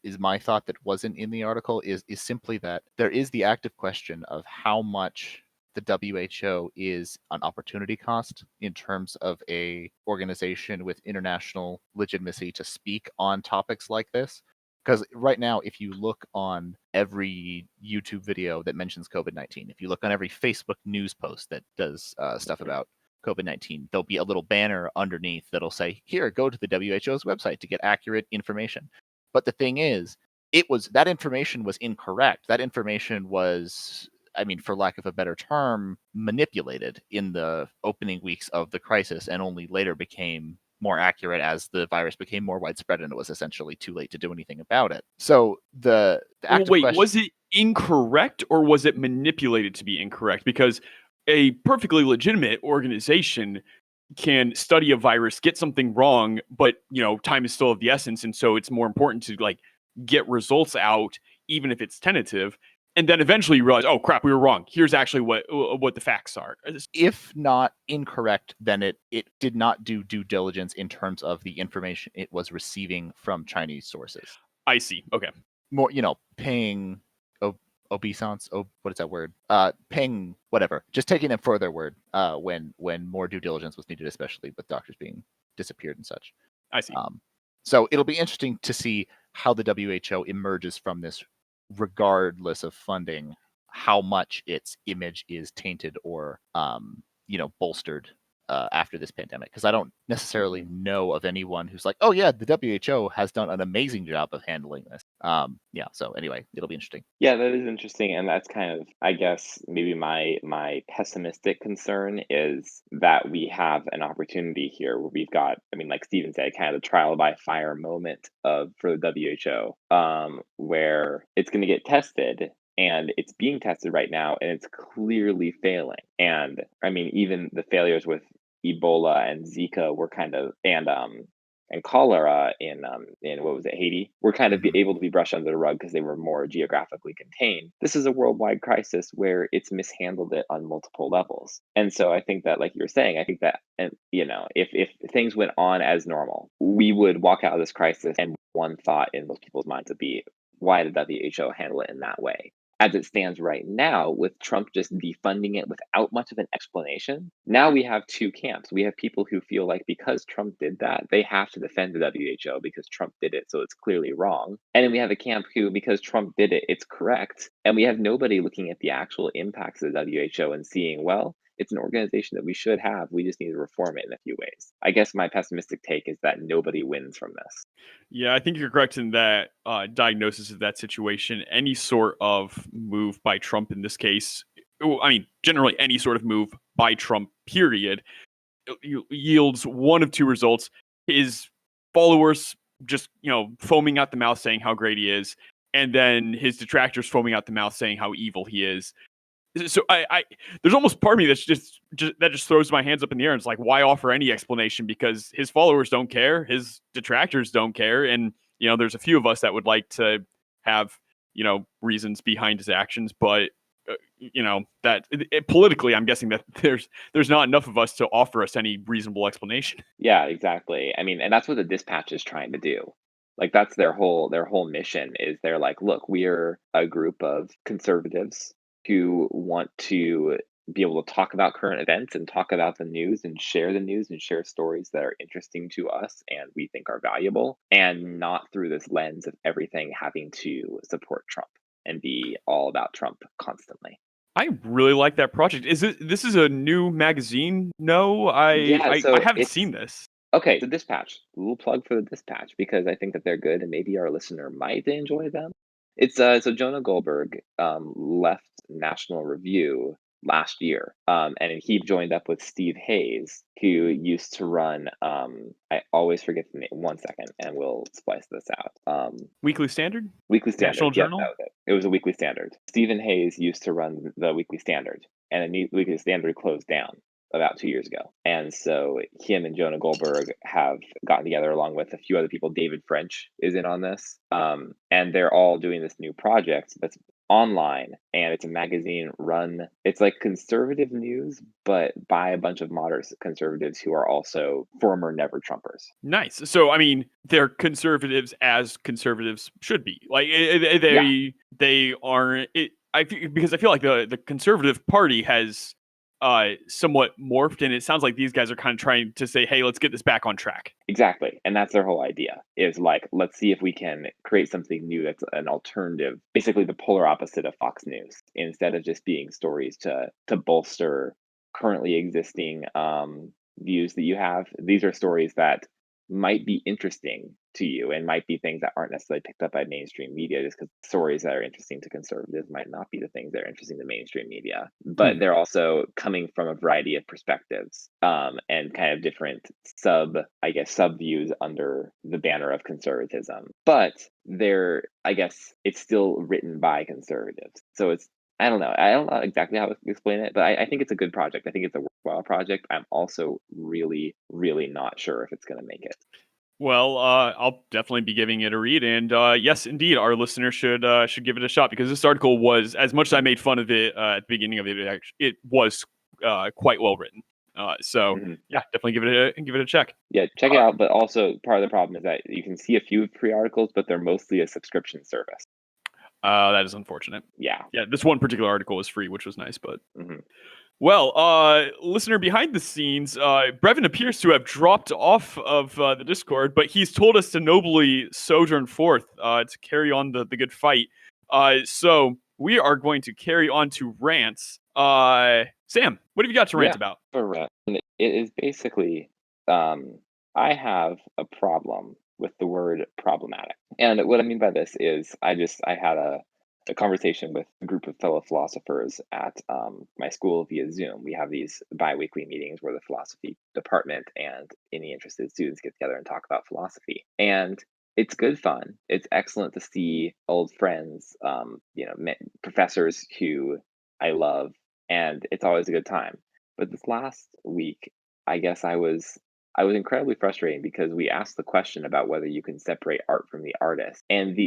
is my thought that wasn't in the article is simply that there is the active question of how much the WHO is an opportunity cost in terms of a organization with international legitimacy to speak on topics like this. Because right now, if you look on every YouTube video that mentions COVID-19, if you look on every Facebook news post that does stuff about COVID-19, there'll be a little banner underneath that'll say, here, go to the WHO's website to get accurate information. But the thing is, that information was incorrect. That information was, for lack of a better term, manipulated in the opening weeks of the crisis, and only later became more accurate as the virus became more widespread and it was essentially too late to do anything about it. So the was it incorrect or was it manipulated to be incorrect? Because a perfectly legitimate organization can study a virus, get something wrong, but time is still of the essence, and so it's more important to get results out, even if it's tentative. And then eventually you realize, oh crap, we were wrong. Here's actually what the facts are. If not incorrect, then it did not do due diligence in terms of the information it was receiving from Chinese sources. I see. Okay. More, paying obeisance. What is that word? Paying whatever. Just taking it for their word. When more due diligence was needed, especially with doctors being disappeared and such. I see. So it'll be interesting to see how the WHO emerges from this, regardless of funding, how much its image is tainted or bolstered after this pandemic. Because I don't necessarily know of anyone who's like, oh yeah, the WHO has done an amazing job of handling this. So anyway, it'll be interesting. Yeah, that is interesting, and that's kind of, I guess, maybe my pessimistic concern is that we have an opportunity here where we've got, like Steven said, kind of the trial by fire moment for the WHO, where it's going to get tested. And it's being tested right now, and it's clearly failing. And even the failures with Ebola and Zika were kind of, and cholera in what was it, Haiti, were kind of able to be brushed under the rug because they were more geographically contained. This is a worldwide crisis where it's mishandled it on multiple levels. And so I think that, like you were saying, I think that, if things went on as normal, we would walk out of this crisis and one thought in most people's minds would be, why did WHO handle it in that way? As it stands right now, with Trump just defunding it without much of an explanation, now we have two camps. We have people who feel like because Trump did that, they have to defend the WHO because Trump did it, so it's clearly wrong. And then we have a camp who, because Trump did it, it's correct. And we have nobody looking at the actual impacts of the WHO and seeing, well, it's an organization that we should have. We just need to reform it in a few ways. I guess my pessimistic take is that nobody wins from this. Yeah, I think you're correct in that diagnosis of that situation. Any sort of move by Trump in this case, generally any sort of move by Trump, period, yields one of two results. His followers just, foaming out the mouth saying how great he is, and then his detractors foaming out the mouth saying how evil he is. So there's almost part of me that's just throws my hands up in the air and it's like, why offer any explanation? Because his followers don't care, his detractors don't care, and there's a few of us that would like to have reasons behind his actions, but that politically, I'm guessing that there's not enough of us to offer us any reasonable explanation. Yeah, exactly. I mean, and that's what the Dispatch is trying to do. Like that's their whole mission is they're like, look, we're a group of conservatives who want to be able to talk about current events and talk about the news and share stories that are interesting to us and we think are valuable, and not through this lens of everything having to support Trump and be all about Trump constantly. I really like that project. This is a new magazine? No, Yeah, I so haven't it's seen this. okay. The Dispatch, a little plug for the Dispatch because I think that they're good and maybe our listener might enjoy them. It's so Jonah Goldberg left National Review last year, and he joined up with Steve Hayes, who used to run. I always forget the name. One second, and we'll splice this out. Weekly Standard? Weekly Standard. National Yep, Journal? that was it. It was a Weekly Standard. Stephen Hayes used to run the Weekly Standard, and the Weekly Standard closed down about 2 years ago. And so him and Jonah Goldberg have gotten together along with a few other people. David French is in on this. And they're all doing this new project that's online, and it's a magazine run. It's like conservative news, but by a bunch of moderate conservatives who are also former never Trumpers. Nice. So, I mean, they're conservatives as conservatives should be. Like they aren't. Because I feel like the Conservative Party has somewhat morphed, and it sounds like these guys are kind of trying to say, hey, let's get this back on track. Exactly. And that's their whole idea is like, let's see if we can create something new that's an alternative, basically the polar opposite of Fox News, instead of just being stories to bolster currently existing views that you have. These are stories that might be interesting to you and might be things that aren't necessarily picked up by mainstream media, just because stories that are interesting to conservatives might not be the things that are interesting to mainstream media. But they're also coming from a variety of perspectives and kind of different sub views under the banner of conservatism. But I guess it's still written by conservatives. So it's I don't know. I don't know exactly how to explain it, but I think it's a good project. I think it's a worthwhile project. I'm also really, really not sure if it's going to make it. Well, I'll definitely be giving it a read, and yes, indeed, our listeners should give it a shot because this article was, as much as I made fun of it at the beginning of it, it was quite well written. So yeah, definitely give it a check. Yeah, check it out. But also, part of the problem is that you can see a few free articles, but they're mostly a subscription service. That is unfortunate. Yeah. This one particular article was free, which was nice, but. Well, listener behind the scenes, Brevin appears to have dropped off of the Discord, but he's told us to nobly sojourn forth to carry on the good fight. So we are going to carry on to rants. Sam, what have you got to rant about? For rant, it is basically, I have a problem with the word problematic. And what I mean by this is I had a conversation with a group of fellow philosophers at my school via Zoom. We have these bi-weekly meetings where the philosophy department and any interested students get together and talk about philosophy. And it's good fun. It's excellent to see old friends, professors who I love, and it's always a good time. But this last week, I guess I was incredibly frustrating because we asked the question about whether you can separate art from the artist. And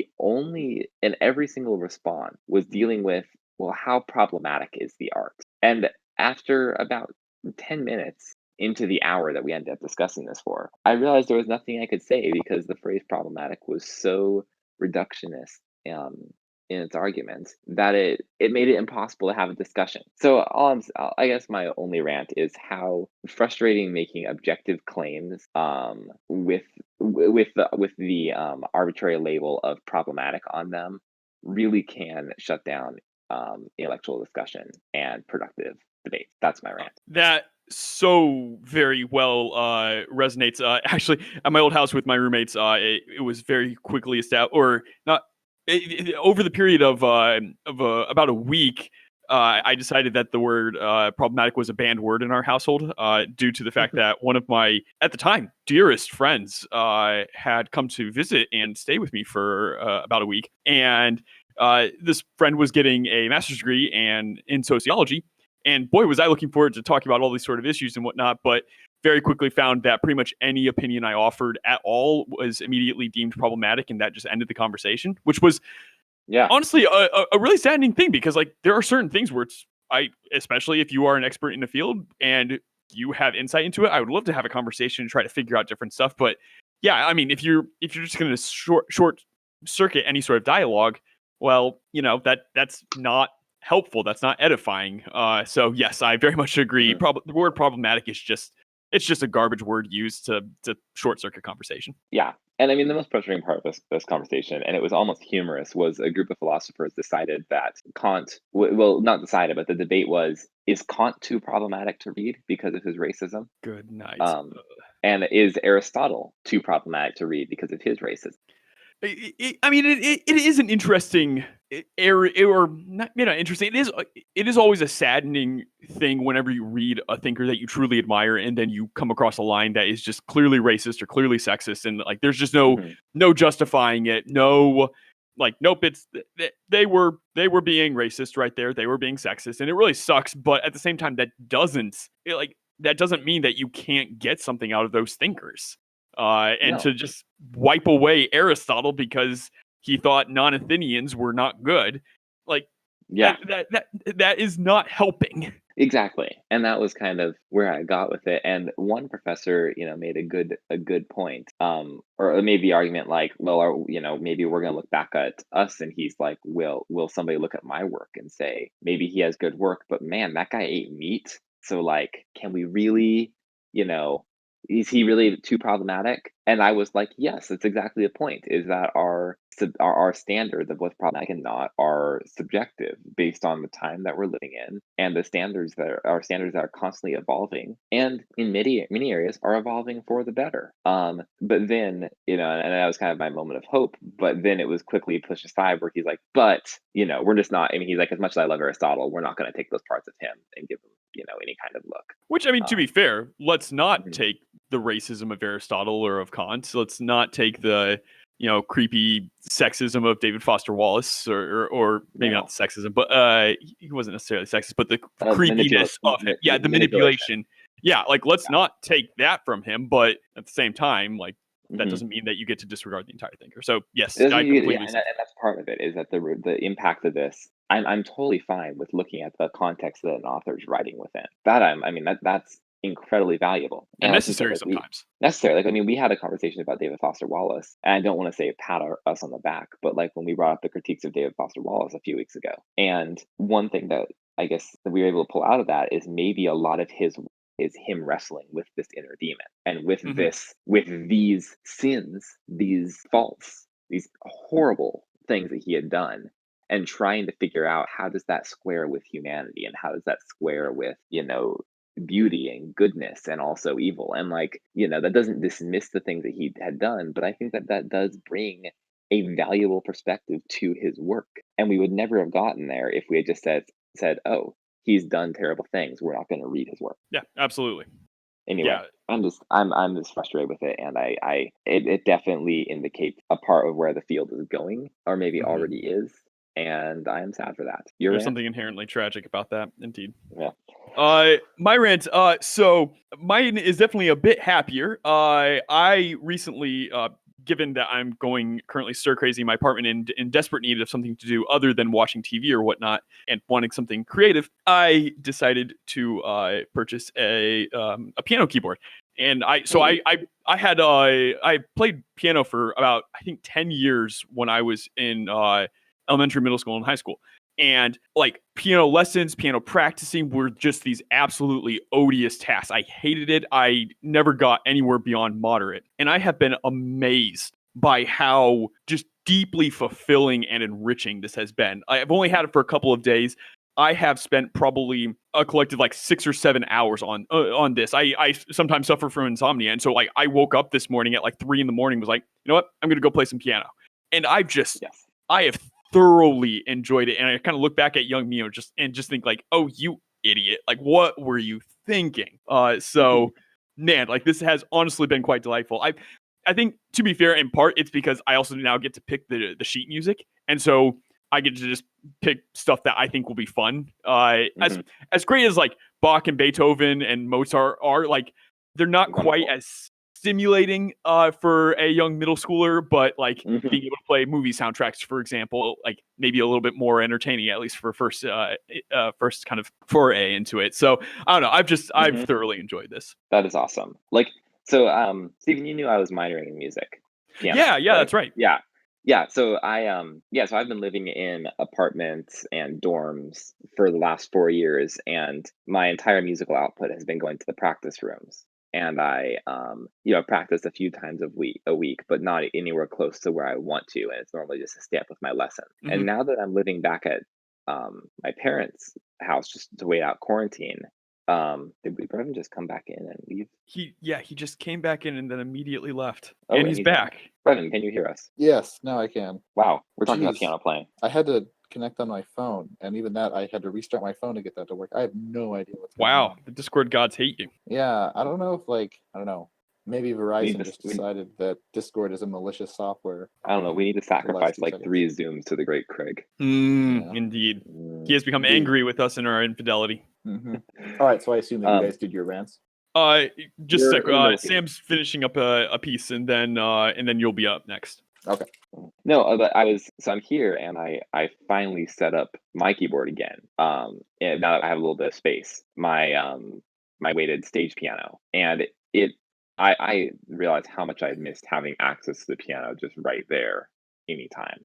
every single response was dealing with, well, how problematic is the art? And after about 10 minutes into the hour that we ended up discussing this for, I realized there was nothing I could say because the phrase problematic was so reductionist in its arguments that it made it impossible to have a discussion. So I guess my only rant is how frustrating making objective claims with the arbitrary label of problematic on them really can shut down intellectual discussion and productive debate. That's my rant. That so very well resonates. Actually, at my old house with my roommates, it was very quickly established, or not. Over the period of about a week, I decided that the word problematic was a banned word in our household due to the fact that one of my, at the time, dearest friends had come to visit and stay with me for about a week. And this friend was getting a master's degree and in sociology, and boy, was I looking forward to talking about all these sort of issues and whatnot, but very quickly found that pretty much any opinion I offered at all was immediately deemed problematic, and that just ended the conversation, which was honestly a really saddening thing, because like there are certain things where especially if you are an expert in the field and you have insight into it, I would love to have a conversation and try to figure out different stuff. But yeah, I mean, if you're just going to short circuit any sort of dialogue, well, that's not helpful. That's not edifying. So yes, I very much agree. Mhm. The word problematic is it's just a garbage word used to short circuit conversation. Yeah. And I mean, the most frustrating part of this conversation, and it was almost humorous, was a group of philosophers decided that Kant, well, not decided, but the debate was, is Kant too problematic to read because of his racism? Good night. And is Aristotle too problematic to read because of his racism? I mean, it is an interesting or not, interesting. It is always a saddening thing whenever you read a thinker that you truly admire, and then you come across a line that is just clearly racist or clearly sexist, and like there's just no justifying it. No, like nope, they were being racist right there. They were being sexist, and it really sucks. But at the same time, that doesn't mean that you can't get something out of those thinkers. And No. to just wipe away Aristotle because he thought non-Athenians were not good, like Yeah. that is not helping. Exactly. And that was kind of where I got with it. And one professor, made a good point. Or made the argument like, well, maybe we're gonna look back at us, and he's like, will somebody look at my work and say, maybe he has good work, but man, that guy ate meat. So like, can we really, you know, is he really too problematic? And I was like, yes, that's exactly the point, is that our standards of what's problematic and not are subjective based on the time that we're living in, and the standards that are constantly evolving, and in many areas are evolving for the better. But then, and that was kind of my moment of hope, but then it was quickly pushed aside where he's like, but we're just not, I mean, he's like, as much as I love Aristotle, we're not going to take those parts of him and give him any kind of look. Which, I mean, to be fair, let's not Mhm. take the racism of Aristotle or of Kant. Let's not take the creepy sexism of David Foster Wallace, or maybe not No. the sexism, but he wasn't necessarily sexist, but the Manipulation. creepiness of him. Yeah, the manipulation. Yeah, like let's not take that from him, but at the same time, like that Mhm. doesn't mean that you get to disregard the entire thinker. So yes, It doesn't I mean completely and see. that's part of it, is that the impact of this. I'm totally fine with looking at the context that an author's writing within. I mean, that's incredibly valuable. And And I think that necessary like we sometimes. necessary. Like, I mean, we had a conversation about David Foster Wallace, and I don't want to say pat us on the back, but like when we brought up the critiques of David Foster Wallace a few weeks ago. And one thing that I guess that we were able to pull out of that is maybe a lot of his is him wrestling with this inner demon, and Mhm. with these sins, these faults, these horrible things that he had done, and trying to figure out how does that square with humanity, and how does that square with beauty and goodness, and also evil. And like, that doesn't dismiss the things that he had done, but I think that that does bring a valuable perspective to his work, and we would never have gotten there if we had just said, oh, he's done terrible things, we're not going to read his work. Yeah, absolutely. Anyway, Yeah, I'm just frustrated with it, and it definitely indicates a part of where the field is going, or maybe mhm. already is, and I am sad for that. Your There's rant? something inherently tragic about that, indeed. Yeah. My rant. So mine is definitely a bit happier. I recently, given that I'm going currently stir crazy in my apartment and in desperate need of something to do other than watching TV or whatnot, and wanting something creative, I decided to purchase a piano keyboard. And Hey. I played piano for about I think 10 years when I was in elementary, middle school, and high school. And like piano lessons, piano practicing were just these absolutely odious tasks. I hated it. I never got anywhere beyond moderate. And I have been amazed by how just deeply fulfilling and enriching this has been. I've only had it for a couple of days. I have spent probably a collective like 6 or 7 hours on this. I sometimes suffer from insomnia, and so like I woke up this morning at like 3 a.m. was like, you know what, I'm gonna go play some piano, and Yes. I have thoroughly enjoyed it. And I kind of look back at young Mio just think like, oh, you idiot. Like, what were you thinking? So man, like this has honestly been quite delightful. I think to be fair, in part, it's because I also now get to pick the sheet music. And so I get to just pick stuff that I think will be fun. As great as like Bach and Beethoven and Mozart are, like they're not quite as stimulating for a young middle schooler, but like being able to play movie soundtracks, for example, like maybe a little bit more entertaining, at least for first kind of foray into it. So I don't know. I've thoroughly enjoyed this. That is awesome. Like, so, Stephen, you knew I was minoring in music. Piano, Yeah, right? that's right. Yeah. So so I've been living in apartments and dorms for the last 4 years, and my entire musical output has been going to the practice rooms. And I, practice a few times a week, but not anywhere close to where I want to. And it's normally just to stay up with my lesson. And now that I'm living back at my parents' house just to wait out quarantine, did Brevin just come back in and leave? He just came back in and then immediately left. Oh, and he's back. Brevin, can you hear us? Yes, now I can. Wow, we're talking about Jeez. piano playing. I had to connect on my phone, and even that, I had to restart my phone to get that to work. I have no idea what's going on. Wow, the Discord gods hate you. Yeah, I don't know if, I don't know. Maybe Verizon just decided that Discord is a malicious software. I don't know. We need to sacrifice 2 like seconds. 3 Zooms to the great Craig. Indeed. He has become angry with us in our infidelity. All right, so I assume that you guys did your rants. Just a sec. Sam's finishing up a piece, and then you'll be up next. Okay. No, but I'm here, and I finally set up my keyboard again. And now that I have a little bit of space, my weighted stage piano, and I realized how much I had missed having access to the piano just right there anytime.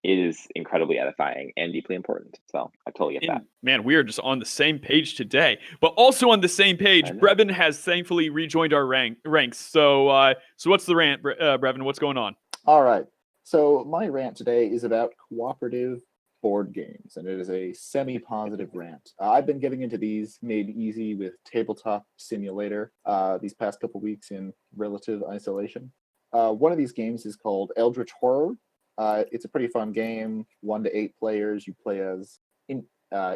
It is incredibly edifying and deeply important. So I totally get that. Man, we are just on the same page today. But also on the same page, Brevin has thankfully rejoined our ranks. So what's the rant, Brevin? What's going on? All right. So my rant today is about cooperative board games, and it is a semi-positive rant. I've been getting into these made easy with Tabletop Simulator these past couple weeks in relative isolation. One of these games is called Eldritch Horror. It's a pretty fun game, 1 to 8 players. You play as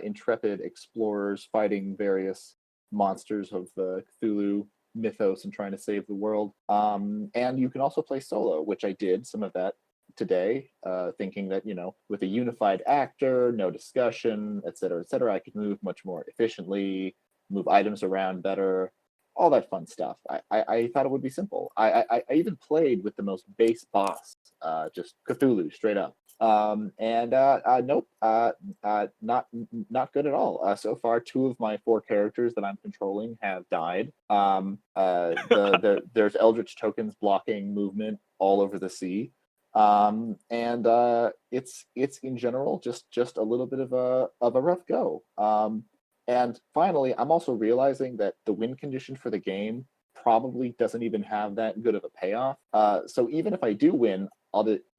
intrepid explorers fighting various monsters of the Cthulhu mythos and trying to save the world. And you can also play solo, which I did some of that today, thinking that, with a unified actor, no discussion, et cetera, I could move much more efficiently, move items around better, all that fun stuff. I thought it would be simple. I even played with the most base boss, just Cthulhu, straight up. Nope, not good at all. So far, 2 of my 4 characters that I'm controlling have died. There's Eldritch tokens blocking movement all over the sea. It's in general just a little bit of a rough go. And finally, I'm also realizing that the win condition for the game probably doesn't even have that good of a payoff. So even if I do win,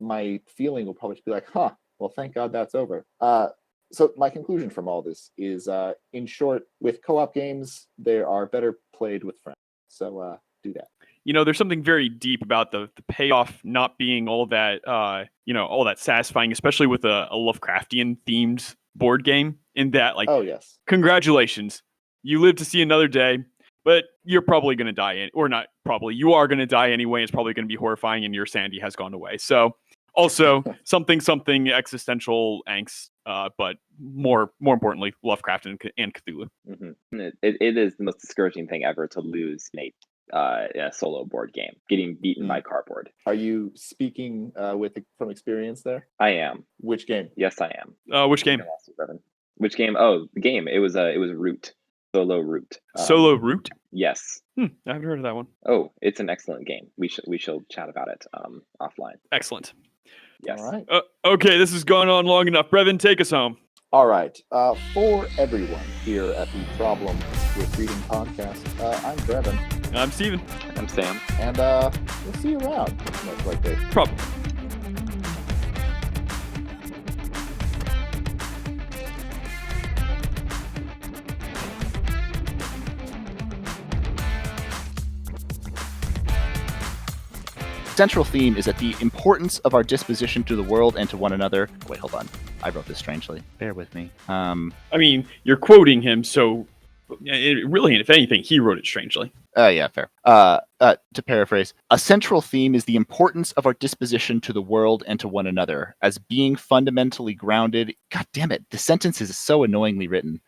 my feeling will probably be like, well, thank God that's over. So my conclusion from all this is, in short, with co-op games, they are better played with friends. So do that. There's something very deep about the payoff not being all that, all that satisfying, especially with a Lovecraftian themed board game, in that, like, oh yes, congratulations, you live to see another day, but you're probably going to die, or not probably, you are going to die anyway. It's probably going to be horrifying, and your sanity has gone away. So also something existential angst, but more importantly, Lovecraft and Cthulhu. It is the most discouraging thing ever to lose in a solo board game, getting beaten by cardboard. Are you speaking from experience there? I am. Which game? Yes, I am. Which game? Which game? Oh, the game. It was Root. Solo Root. Solo Root? Yes. I haven't heard of that one. Oh, it's an excellent game. We shall chat about it offline. Excellent. Yes. All right. Okay, this has gone on long enough. Brevin, take us home. All right. For everyone here at the Problem with Reading podcast, I'm Brevin. I'm Steven. I'm Sam. And we'll see you around, most likely. Probably. Central theme is that the importance of our disposition to the world and to one another. Wait, hold on. I wrote this strangely. Bear with me. I mean, you're quoting him, so really, if anything, he wrote it strangely. Yeah, fair. To paraphrase, a central theme is the importance of our disposition to the world and to one another as being fundamentally grounded. God damn it, the sentence is so annoyingly written.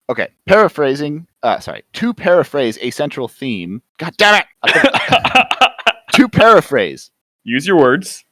Okay, paraphrasing. To paraphrase a central theme. God damn it! To paraphrase. Use your words.